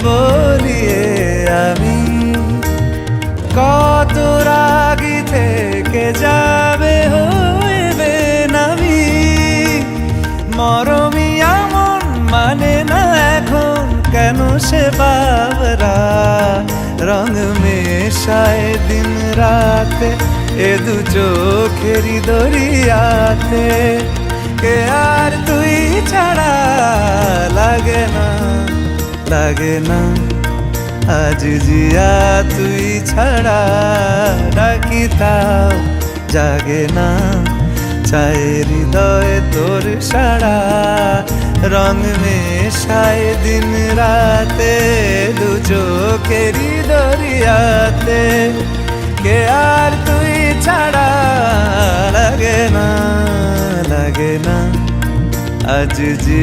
বলিয়ে আমি কত রাগি থেকে যাবে হইবে নামি। মরমি এমন মানে না এখন কেন সে বাবরা, রং মেশায় দিন রাতে এ দু চোখেরই দরিয়াতে। কে আর তুই ছাড়া লাগে না, লাগে না আজ জিয়া তুই ছাড়া ডাকি তাও জাগে না। চায় হৃদয় তোর সারা, রং মেশায় দিন রাতে দু চোখেরই দরিয়াতে। কে আর তুই ছাড়া লাগে না, লাগে না আজ জিয়া।